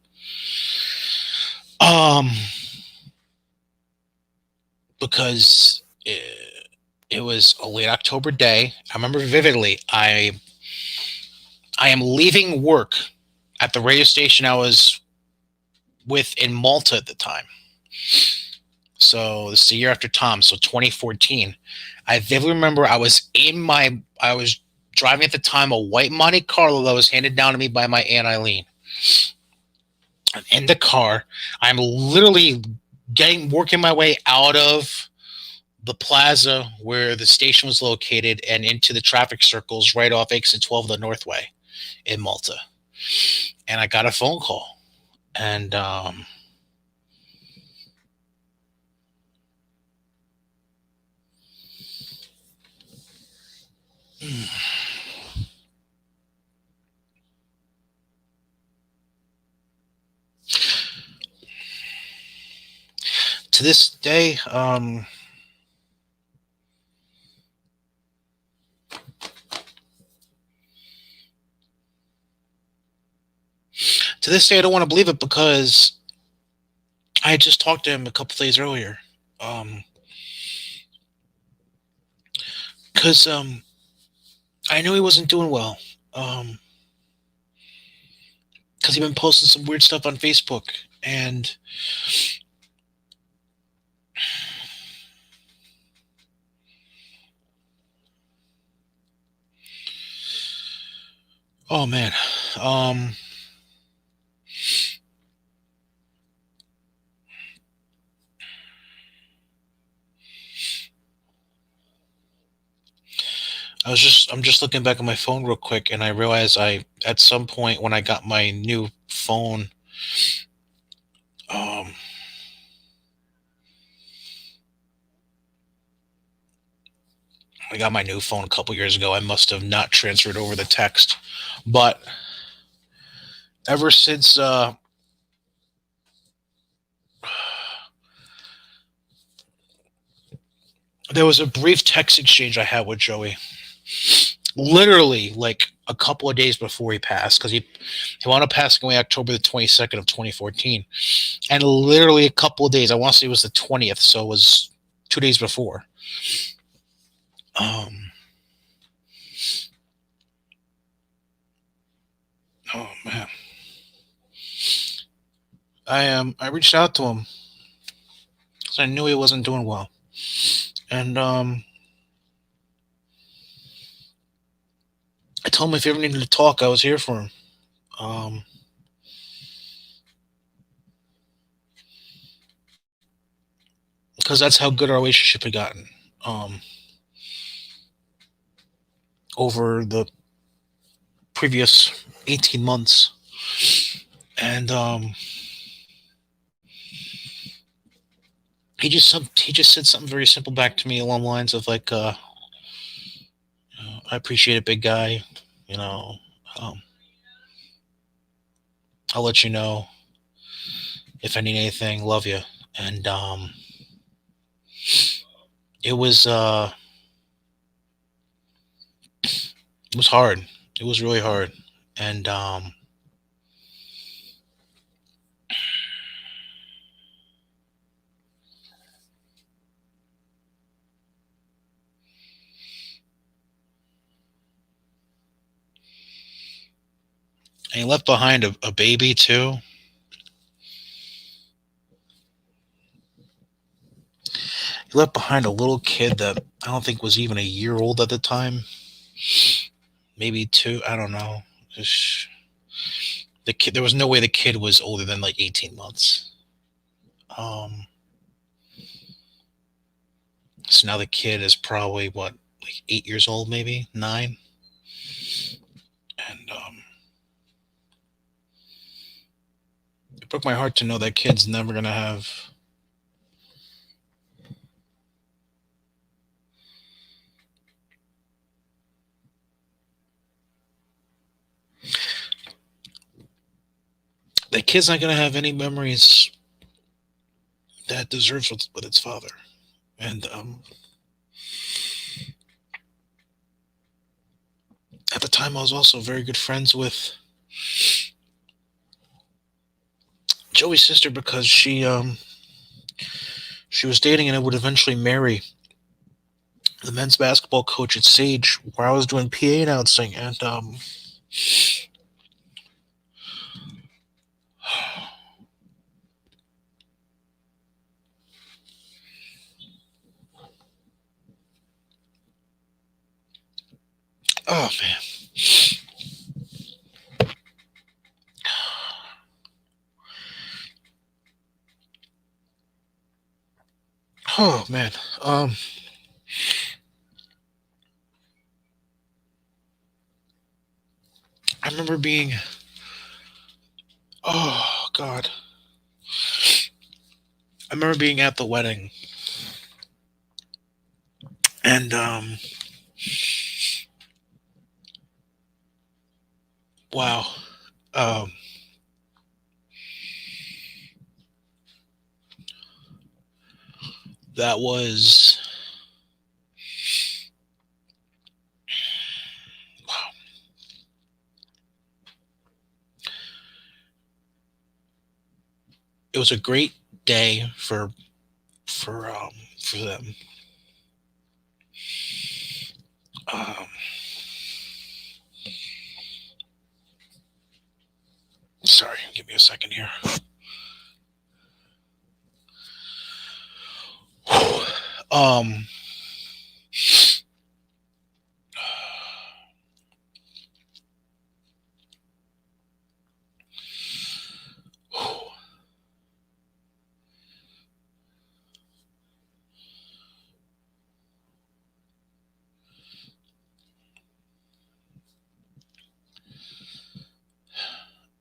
Because it was a late October day. I remember vividly. I am leaving work at the radio station I was with in Malta at the time. So this is a year after Tom, so 2014. I vividly remember I was driving at the time a white Monte Carlo that was handed down to me by my Aunt Eileen. I'm in the car. I'm literally working my way out of the plaza where the station was located and into the traffic circles right off exit 12 the Northway in Malta. And I got a phone call. And to this day, I don't want to believe it because I had just talked to him a couple days earlier. Because I knew he wasn't doing well. Because he'd been posting some weird stuff on Facebook, and oh man, I'm just looking back at my phone real quick, and I realized at some point when I got my new phone, um, I got my new phone a couple years ago. I must have not transferred over the text, but ever since there was a brief text exchange I had with Joey, literally like a couple of days before he passed, because he wound up passing away October the 22nd of 2014, and literally a couple of days, I want to say it was the 20th, so it was 2 days before. Oh man, I reached out to him because I knew he wasn't doing well, and I told him if he ever needed to talk, I was here for him. Because that's how good our relationship had gotten over the previous 18 months. And he just said something very simple back to me along the lines of like, I appreciate it, big guy. You know, um, I'll let you know if I need anything. Love you. And it was hard. It was really hard. And he left behind a baby too. He left behind a little kid that I don't think was even a year old at the time. Maybe two. I don't know. The kid. There was no way the kid was older than like 18 months. So now the kid is probably what, like 8 years old, maybe 9. And it broke my heart to know that kid's never gonna have that kid's not gonna have any memories that deserves with its father. And at the time, I was also very good friends with Joey's sister because she was dating and would eventually marry the men's basketball coach at Sage, where I was doing PA announcing. And oh man. Oh man. I remember being, oh god. I remember being at the wedding, and wow. Um That was... wow. It was a great day for them. Sorry, give me a second here. um,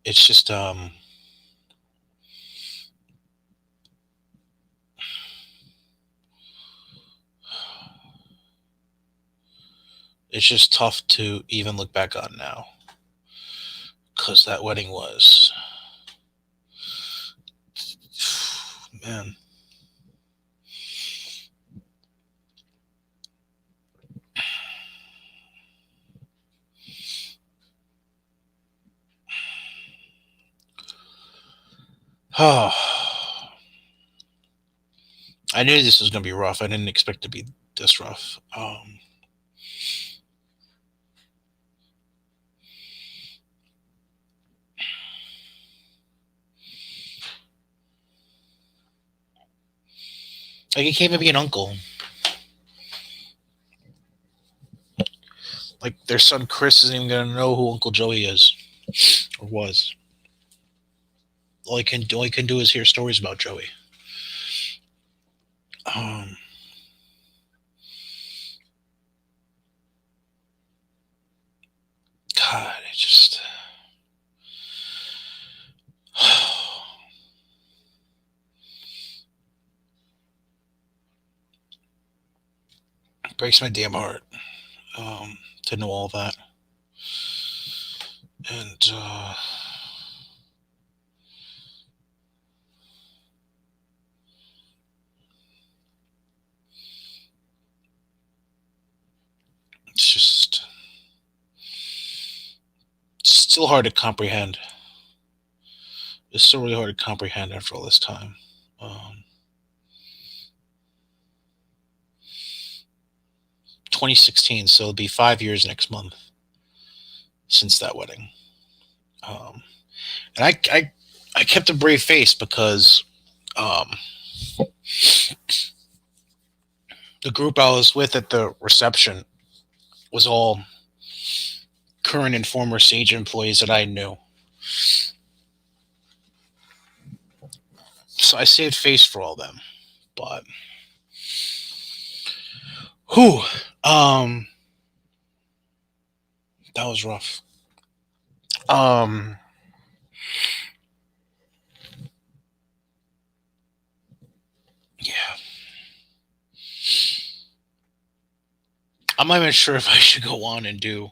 it's just it's just tough to even look back on now, because that wedding was, man. Oh, I knew this was going to be rough. I didn't expect it to be this rough. Like, he can't even be an uncle. Like, their son Chris isn't even going to know who Uncle Joey is, or was. All he can do is hear stories about Joey. God, it just... it breaks my damn heart to know all that. And it's just still hard to comprehend. It's still really hard to comprehend after all this time. 2016, so it'll be 5 years next month since that wedding. And I kept a brave face because the group I was with at the reception was all current and former Sage employees that I knew. So I saved face for all them. But that was rough. Yeah. I'm not even sure if I should go on and do...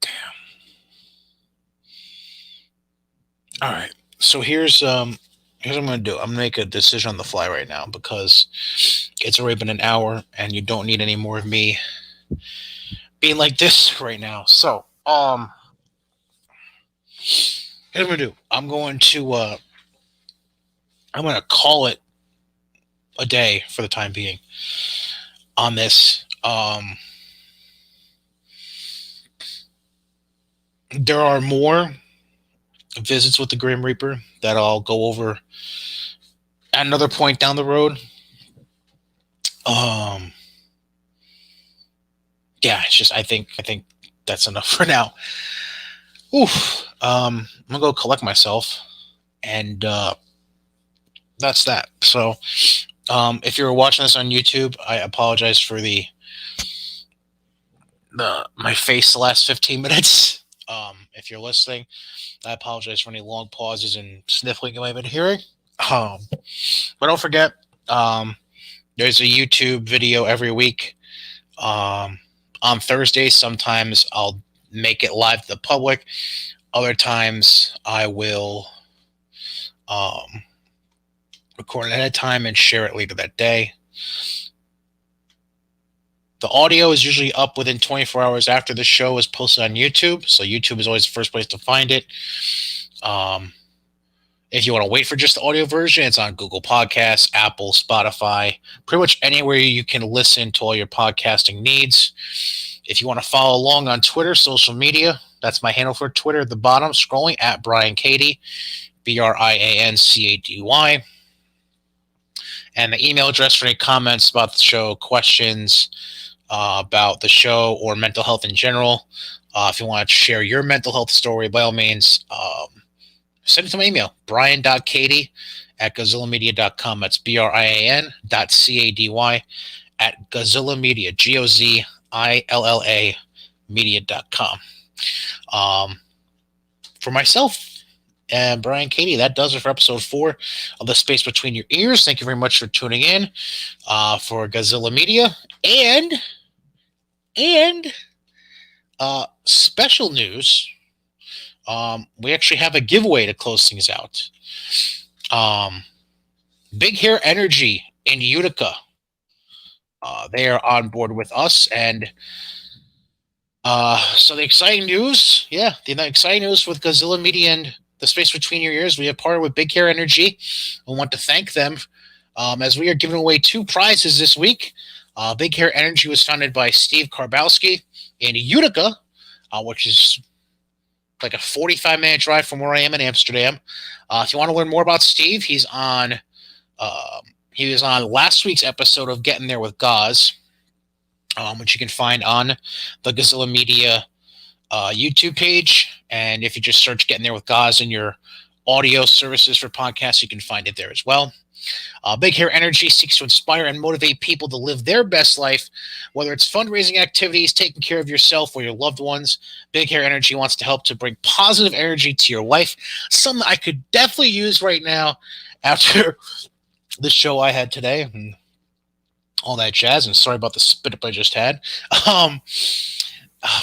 damn. All right. So here's what I'm going to do. I'm going to make a decision on the fly right now, because it's already been an hour and you don't need any more of me being like this right now. So, here's what I'm going to do. I'm going to call it a day for the time being on this. There are more visits with the Grim Reaper that I'll go over at another point down the road. Yeah, it's just I think that's enough for now. Oof. I'm gonna go collect myself, and that's that. So, if you're watching this on YouTube, I apologize for my face the last 15 minutes. If you're listening, I apologize for any long pauses and sniffling you might have been hearing. But don't forget, there's a YouTube video every week. On Thursdays, sometimes I'll make it live to the public. Other times, I will record it ahead of time, and share it later that day. The audio is usually up within 24 hours after the show is posted on YouTube, so YouTube is always the first place to find it. If you want to wait for just the audio version, it's on Google Podcasts, Apple, Spotify, pretty much anywhere you can listen to all your podcasting needs. If you want to follow along on Twitter, social media, that's my handle for Twitter at the bottom, scrolling at Brian Cady, BrianCady. And the email address for any comments about the show, questions about the show, or mental health in general. If you want to share your mental health story, by all means, send it to my email, brian.cady@gozillamedia.com. That's brian.cady at gozillamedia, GOZILLA media.com. For myself and Brian Cady, that does it for episode 4 of The Space Between Your Ears. Thank you very much for tuning in for Gozilla Media. And special news, we actually have a giveaway to close things out. Big Hair Energy in Utica. They are on board with us, and so the exciting news, the exciting news with Gozilla Media and The Space Between Your Ears, we have partnered with Big Hair Energy. We want to thank them as we are giving away 2 prizes this week. Big Hair Energy was founded by Steve Karbowski in Utica, which is like a 45-minute drive from where I am in Amsterdam. If you want to learn more about Steve, he was on last week's episode of Getting There with Gauze, which you can find on the Gozilla Media YouTube page. And if you just search Getting There with Gauze in your audio services for podcasts, you can find it there as well. Big Hair Energy seeks to inspire and motivate people to live their best life, whether it's fundraising activities, taking care of yourself or your loved ones. Big Hair Energy wants to help to bring positive energy to your life, something I could definitely use right now after the show I had today and all that jazz. And sorry about the spit up I just had.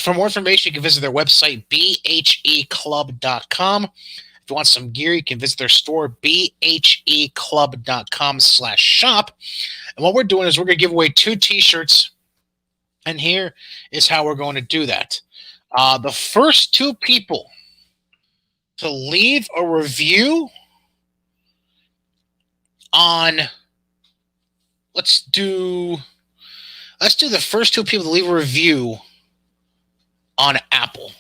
For more information, you can visit their website, bheclub.com. If you want some gear, you can visit their store, bheclub.com/shop. And what we're doing is we're going to give away 2 t-shirts. And here is how we're going to do that. The first 2 people to leave a review on, let's do the first 2 people to leave a review on Apple.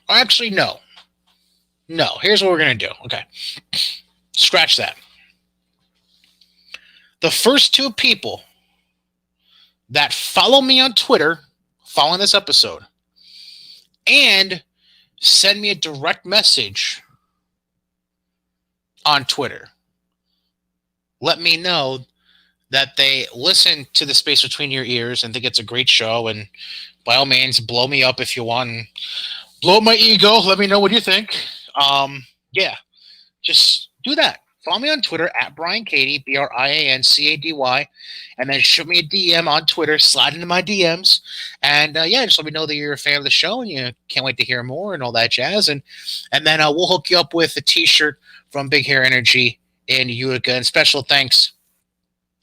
Or actually, no, here's what we're going to do. Okay. Scratch that. The first 2 people that follow me on Twitter following this episode and send me a direct message on Twitter, let me know that they listen to The Space Between Your Ears and think it's a great show. And by all means, blow me up if you want. And blow up my ego. Let me know what you think. Just do that. Follow me on Twitter at Brian Cady, BrianCady, and then shoot me a DM on Twitter, slide into my DMs, and just let me know that you're a fan of the show and you can't wait to hear more and all that jazz, and then we'll hook you up with a t-shirt from Big Hair Energy in Utica. And special thanks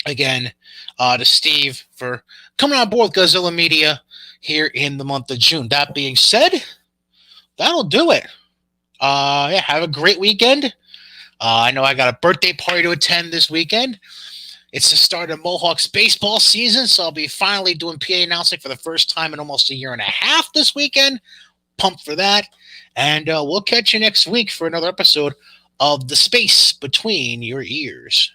again to Steve for coming on board with Gozilla Media here in the month of June. That being said, that'll do it. Have a great weekend. I know I got a birthday party to attend this weekend. It's the start of Mohawks baseball season, so I'll be finally doing PA announcing for the first time in almost a year and a half this weekend. Pumped for that. And we'll catch you next week for another episode of The Space Between Your Ears.